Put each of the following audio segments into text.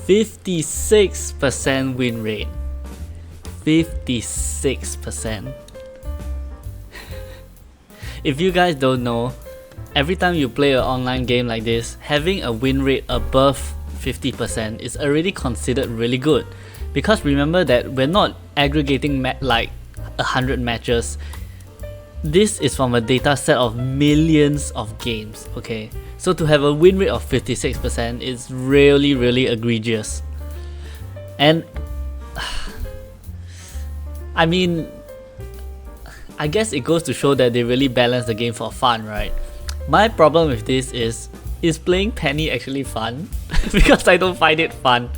56% win rate. 56%. If you guys don't know, every time you play an online game like this, having a win rate above 50% is already considered really good. Because remember that we're not aggregating like 100 matches. This is from a data set of millions of games, okay? So to have a win rate of 56% is really egregious. And I mean, I guess it goes to show that they really balance the game for fun, right? My problem with this is playing Peni actually fun? Because I don't find it fun.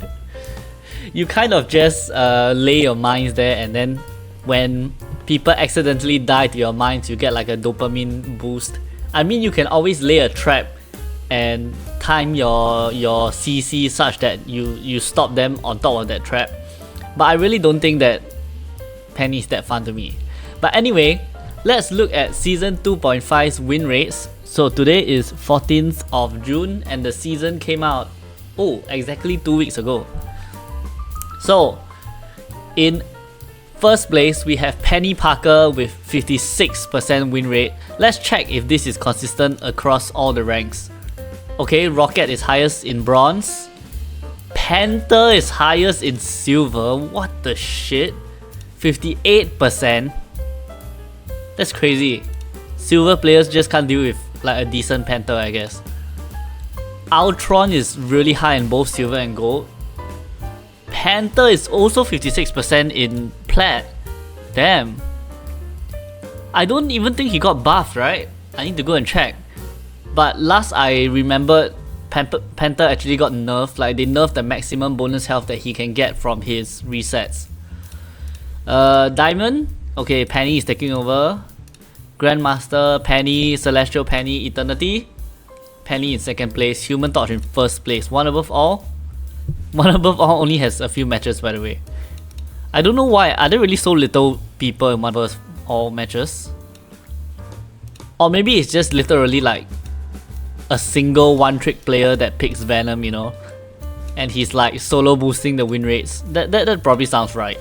You kind of just lay your mines there, and then when people accidentally die to your mines, you get like a dopamine boost. I mean, you can always lay a trap and time your CC such that you stop them on top of that trap. But I really don't think that Peni is that fun to me. But anyway, let's look at Season 2.5's win rates. So today is 14th of June and the season came out, exactly 2 weeks ago. So, in first place, we have Peni Parker with 56% win rate. Let's check if this is consistent across all the ranks. Okay, Rocket is highest in bronze. Panther is highest in silver. What the shit? 58%. That's crazy. Silver players just can't deal with like a decent Panther, I guess. Ultron is really high in both silver and gold. Panther is also 56% in plat. Damn. I don't even think he got buffed, right? I need to go and check. But last I remembered, Panther actually got nerfed. Like they nerfed the maximum bonus health that he can get from his resets. Diamond. Okay, Peni is taking over. Grandmaster, Peni, Celestial Peni, Eternity. Peni in second place, Human Torch in first place. One Above All. One Above All only has a few matches, by the way. I don't know why. Are there really so little people in One Above All matches? Or maybe it's just literally like a single one-trick player that picks Venom, you know? And he's like solo boosting the win rates. That probably sounds right.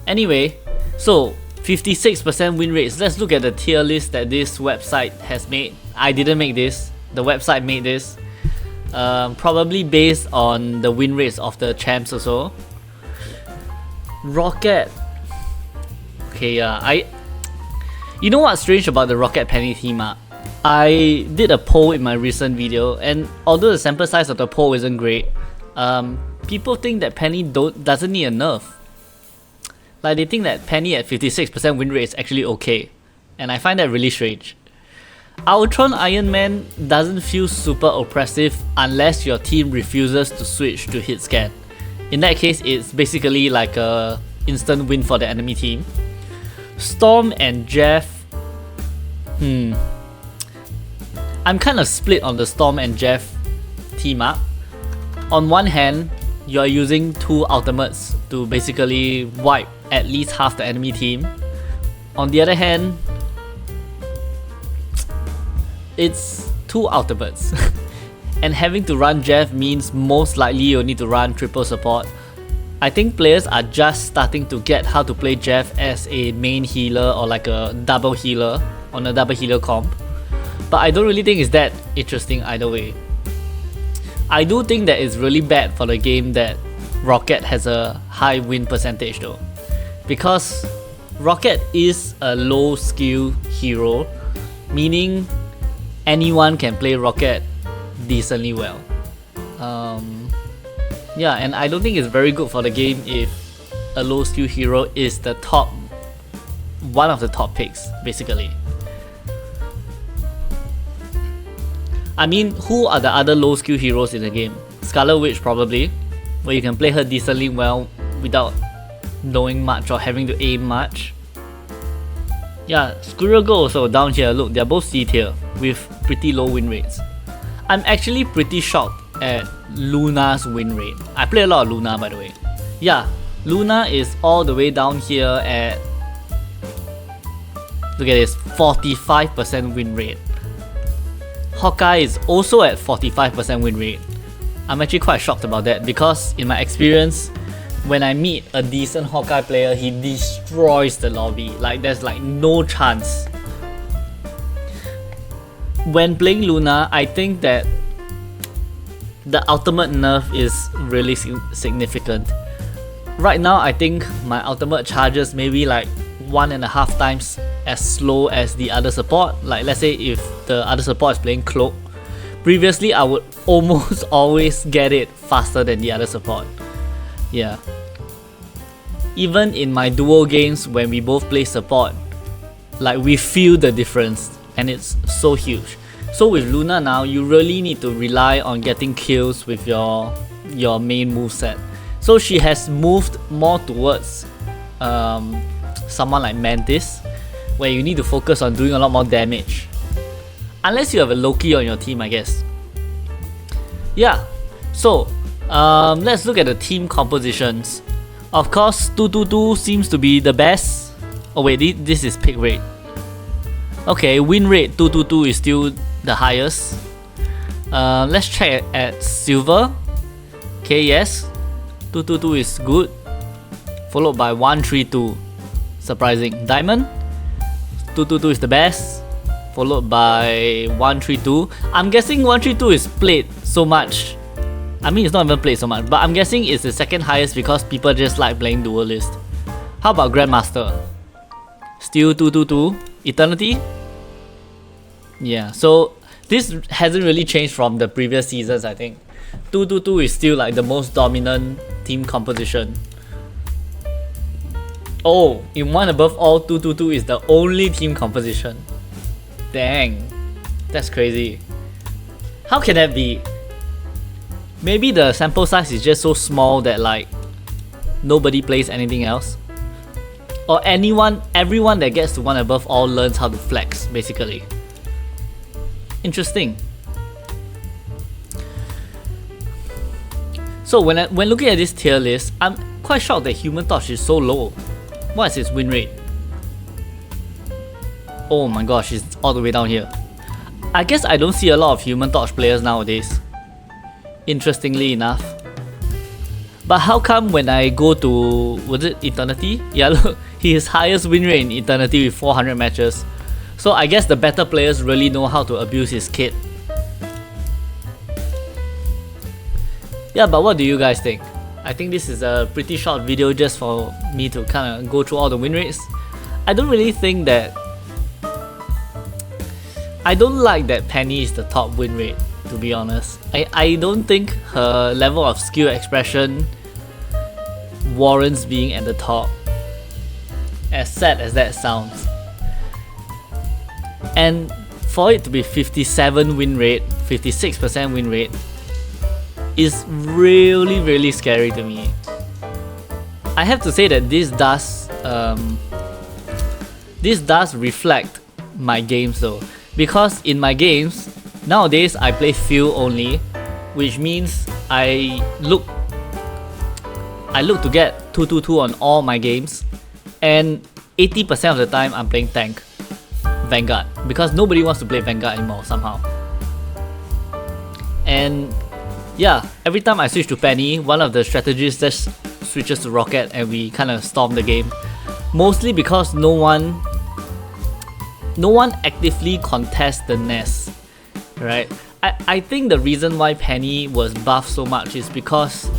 Anyway, so 56% win rates. Let's look at the tier list that this website has made. I didn't make this. The website made this. Probably based on the win rates of the champs also. Rocket. Okay, you know what's strange about the Rocket Peni team up? I did a poll in my recent video, and although the sample size of the poll isn't great, people think that Peni doesn't need a nerf. Like they think that Peni at 56% win rate is actually okay, and I find that really strange. Ultron Iron Man doesn't feel super oppressive unless your team refuses to switch to hit scan. In that case, it's basically like a instant win for the enemy team. Storm and Jeff. I'm kind of split on the Storm and Jeff team up. On one hand, you're using two ultimates to basically wipe at least half the enemy team. On the other hand, it's two ultimates. And having to run Jeff means most likely you'll need to run triple support. I think players are just starting to get how to play Jeff as a main healer or like a double healer on a double healer comp. But I don't really think it's that interesting either way. I do think that it's really bad for the game that Rocket has a high win percentage though. Because Rocket is a low skill hero, meaning anyone can play Rocket decently well. Yeah, and I don't think it's very good for the game if a low skill hero is the one of the top picks, basically. I mean, who are the other low skill heroes in the game? Scarlet Witch probably, where you can play her decently well without knowing much or having to aim much. Yeah, Squirrel Girl also down here, look, they're both C tier with pretty low win rates. I'm actually pretty shocked at Luna's win rate. I play a lot of Luna, by the way. Yeah, Luna is all the way down here at, look at this, 45% win rate. Hawkeye is also at 45% win rate. I'm actually quite shocked about that because in my experience, when I meet a decent Hawkeye player, he destroys the lobby. Like there's like no chance. When playing Luna, I think that the ultimate nerf is really significant. Right now, I think my ultimate charges maybe like 1.5 times as slow as the other support. Like let's say if the other support is playing Cloak, previously I would almost always get it faster than the other support. Yeah. Even in my duo games when we both play support, like we feel the difference and it's so huge. So with Luna now, you really need to rely on getting kills with your main moveset. So she has moved more towards someone like Mantis, where you need to focus on doing a lot more damage. Unless you have a Loki on your team, I guess. Yeah, so let's look at the team compositions. Of course, 222 seems to be the best. Oh wait, this is pick rate. Okay, win rate 222 is still the highest. Let's check at silver. Okay, yes, 222 is good. Followed by 132. Surprising. Diamond, 222 is the best. Followed by 132. I'm guessing 132 is played so much. I mean, it's not even played so much, but I'm guessing it's the second highest because people just like playing duelist. How about Grandmaster? Still 222. Eternity? Yeah, so this hasn't really changed from the previous seasons, I think. 222 is still like the most dominant team composition. Oh, in one above all, 222 is the only team composition. Dang, that's crazy. How can that be? Maybe the sample size is just so small that like nobody plays anything else. Or everyone that gets to one above all learns how to flex, basically. Interesting. So when looking at this tier list, I'm quite shocked that Human Torch is so low. What is its win rate? Oh my gosh, it's all the way down here. I guess I don't see a lot of Human Torch players nowadays, interestingly enough. But how come when I go to, was it Eternity? Yeah, look, his highest win rate in Eternity with 400 matches. So I guess the better players really know how to abuse his kit. Yeah, but what do you guys think? I think this is a pretty short video just for me to kind of go through all the win rates. I don't really think that... I don't like that Peni is the top win rate, to be honest. I don't think her level of skill expression warrants being at the top, as sad as that sounds. And for it to be 57 win rate, 56% win rate, is really scary to me. I have to say that this does reflect my games though, because in my games nowadays I play few only, which means I look to get 222 on all my games, and 80% of the time I'm playing tank Vanguard, because nobody wants to play Vanguard anymore somehow. And yeah, every time I switch to Peni, one of the strategies just switches to Rocket and we kind of storm the game. Mostly because no one actively contests the nest, right? I think the reason why Peni was buffed so much is because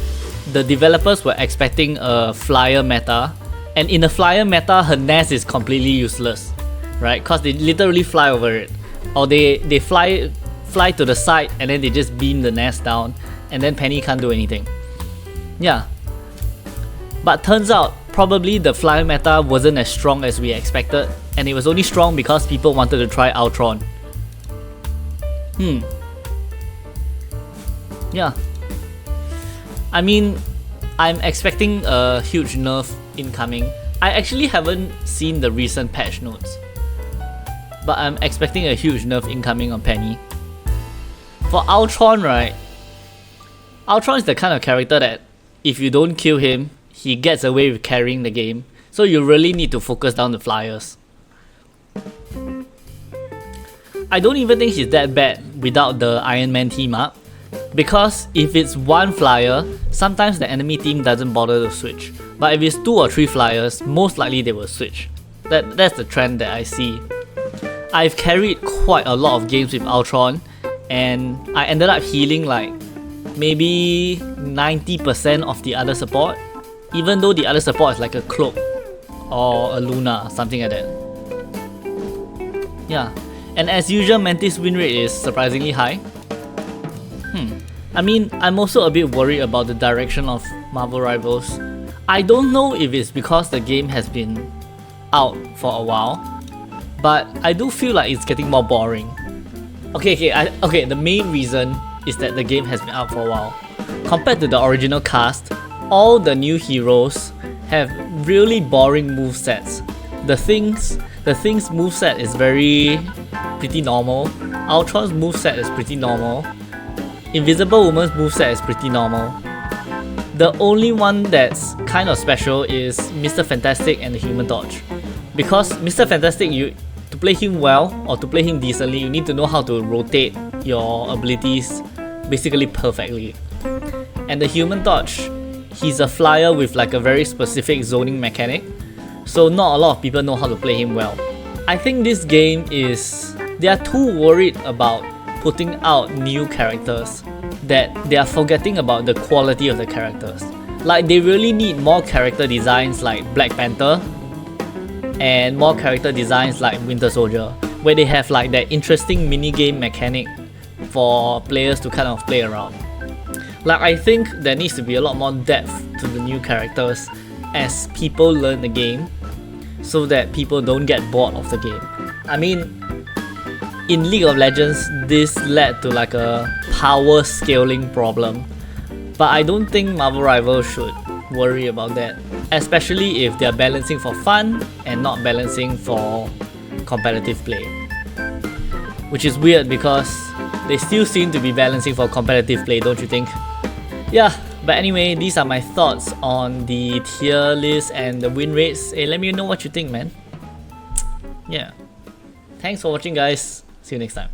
the developers were expecting a flyer meta, and in a flyer meta her nest is completely useless, right? Because they literally fly over it, or they fly to the side and then they just beam the nest down, and then Peni can't do anything. Yeah, but turns out probably the flyer meta wasn't as strong as we expected, and it was only strong because people wanted to try Ultron. Yeah, I mean, I'm expecting a huge nerf incoming. I actually haven't seen the recent patch notes, but I'm expecting a huge nerf incoming on Peni. For Ultron, right? Ultron is the kind of character that if you don't kill him, he gets away with carrying the game. So you really need to focus down the flyers. I don't even think he's that bad without the Iron Man team up. Because if it's one flyer, sometimes the enemy team doesn't bother to switch. But if it's 2 or 3 flyers, most likely they will switch. That's the trend that I see. I've carried quite a lot of games with Ultron, and I ended up healing like maybe 90% of the other support, even though the other support is like a Cloak or a Luna, something like that. Yeah, and as usual, Mantis win rate is surprisingly high. I mean, I'm also a bit worried about the direction of Marvel Rivals. I don't know if it's because the game has been out for a while, but I do feel like it's getting more boring. Okay, the main reason is that the game has been out for a while. Compared to the original cast, all the new heroes have really boring movesets. The Thing's moveset is pretty normal. Ultron's moveset is pretty normal. Invisible Woman's moveset is pretty normal. The only one that's kind of special is Mr. Fantastic and the Human Torch. Because Mr. Fantastic, to play him well or to play him decently, you need to know how to rotate your abilities basically perfectly. And the Human Torch, he's a flyer with like a very specific zoning mechanic, so not a lot of people know how to play him well. I think this game they are too worried about putting out new characters that they are forgetting about the quality of the characters. Like, they really need more character designs like Black Panther and more character designs like Winter Soldier, where they have like that interesting minigame mechanic for players to kind of play around. Like, I think there needs to be a lot more depth to the new characters as people learn the game, so that people don't get bored of the game. I mean, in League of Legends, this led to like a power scaling problem, but I don't think Marvel Rivals should worry about that, especially if they're balancing for fun and not balancing for competitive play. Which is weird because they still seem to be balancing for competitive play, don't you think? Yeah, but anyway, these are my thoughts on the tier list and the win rates. Hey, let me know what you think, man. Yeah. Thanks for watching, guys. See you next time.